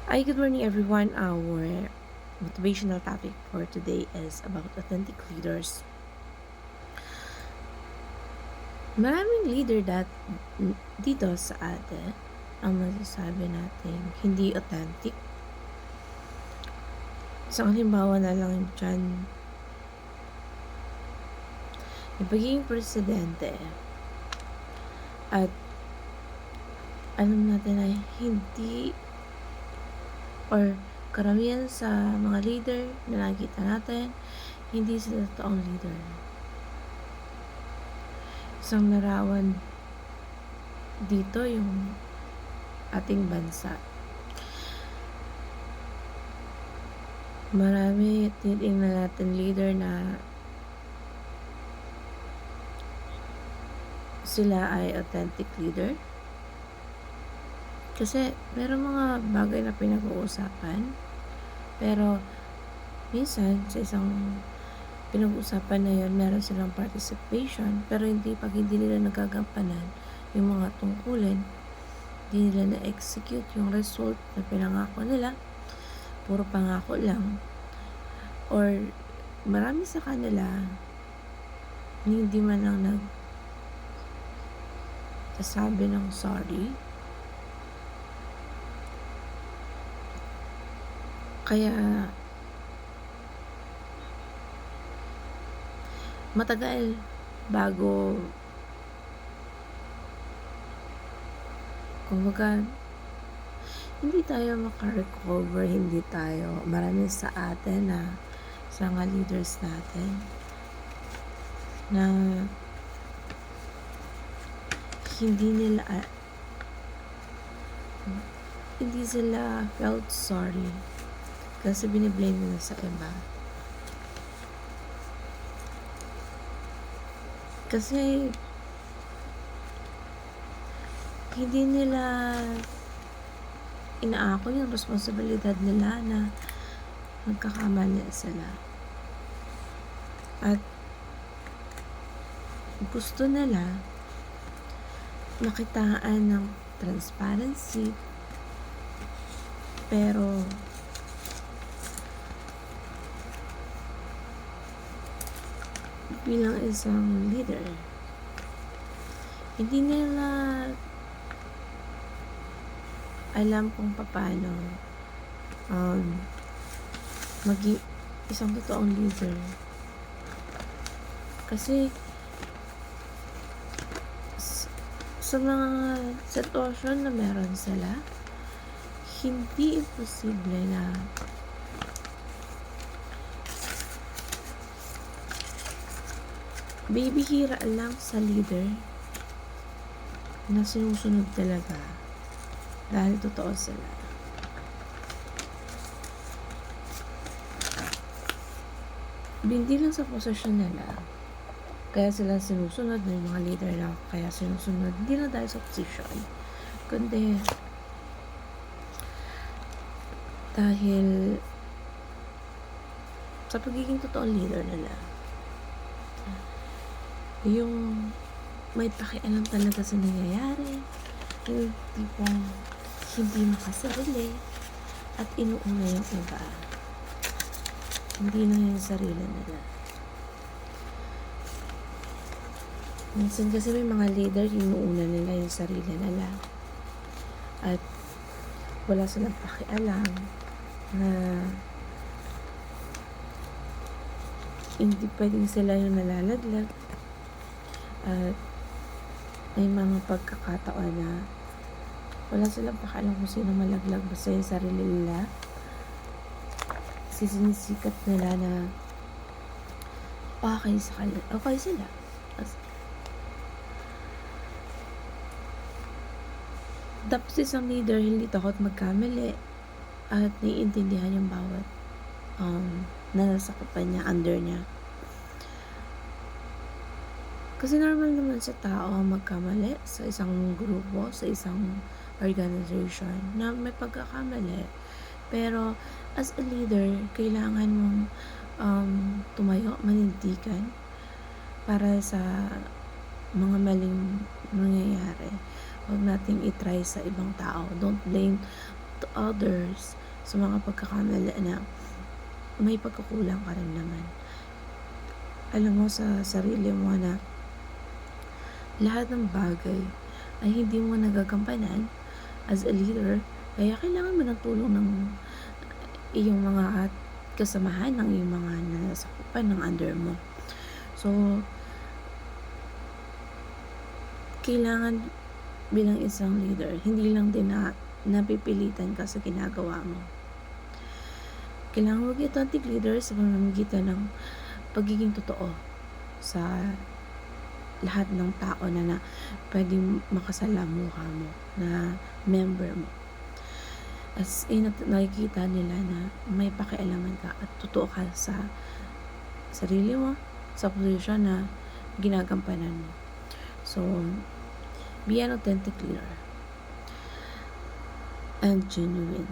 Hi, good morning everyone. Our motivational topic for today is about authentic leaders. Maraming leader dito sa atin ang masasabi natin hindi authentic. Isang halimbawa na lang dyan, yung pagiging presidente at alam natin na hindi or karamihan sa mga leader na nakikita natin, hindi sila totoong leader. Isang larawan dito yung ating bansa. Marami tinitingnan natin leader na sila ay authentic leader. Kasi meron mga bagay na pinag-uusapan, pero minsan sa isang pinag-uusapan na yun, meron silang participation, pero pag hindi nila nagagampanan yung mga tungkulin, hindi nila na-execute yung result na pinangako nila, puro pangako lang, or marami sa kanila hindi man lang nagsasabi ng sorry. Kaya matagal bago kumbaga hindi tayo makarecover, marami sa atin na sa mga leaders natin na hindi sila felt sorry kasi biniblame nila sa iba. Kasi hindi nila inaako yung responsibilidad nila na nagkakamali sila. At gusto nila nakitaan ng transparency, pero bilang isang leader, hindi nila alam kung paano maging isang totoong leader. Kasi sa mga sitwasyon na meron sila, hindi imposible na bibihira lang sa leader na sinusunod talaga dahil totoo sila. Hindi lang sa posisyon nila kaya sila sinusunod ng mga leader na kaya sinusunod, hindi na dahil sa posisyon, kundi dahil sa pagiging totoong leader nila. Yung may pakialam talaga sa nangyayari, yung tipong hindi makasarili at inuuna yung iba, hindi na yung sarili nila. Minsan kasi may mga leader, inuuna nila yung sarili nila at wala silang pakialam na hindi pwedeng sila yung nalalaglag. At may mga pagkakataon na wala silang pakialam kung sino malaglag, basta yung sarili nila. Sinisikat nila na okay sa kanila, okay sila. Dapat isang leader hindi takot magkamali at naiintindihan yung bawat nasasakupan niya, under niya. Kasi normal naman sa tao magkamali sa isang grupo, sa isang organization na may pagkakamali. Pero as a leader, kailangan mong tumayo, manindigan para sa mga maling nangyayari. Huwag nating itry sa ibang tao. Don't blame to others sa mga pagkakamali na may pagkukulang ka rin naman. Alam mo sa sarili mo na lahat ng bagay ay hindi mo nagagampanan as a leader, kaya kailangan mo ng tulong ng iyong mga kasamahan, ng iyong mga nasakupan ng under mo. So, kailangan bilang isang leader, hindi lang din na napipilitan ka sa ginagawa mo. Kailangan maging authentic leader sa pamamagitan ng pagiging totoo sa lahat ng tao na pwedeng makasalamuha mo, na member mo. As in, nakikita nila na may pakialaman ka at totoo ka sa sarili mo, sa posisyon na ginagampanan mo. So, be an authentic leader and genuine.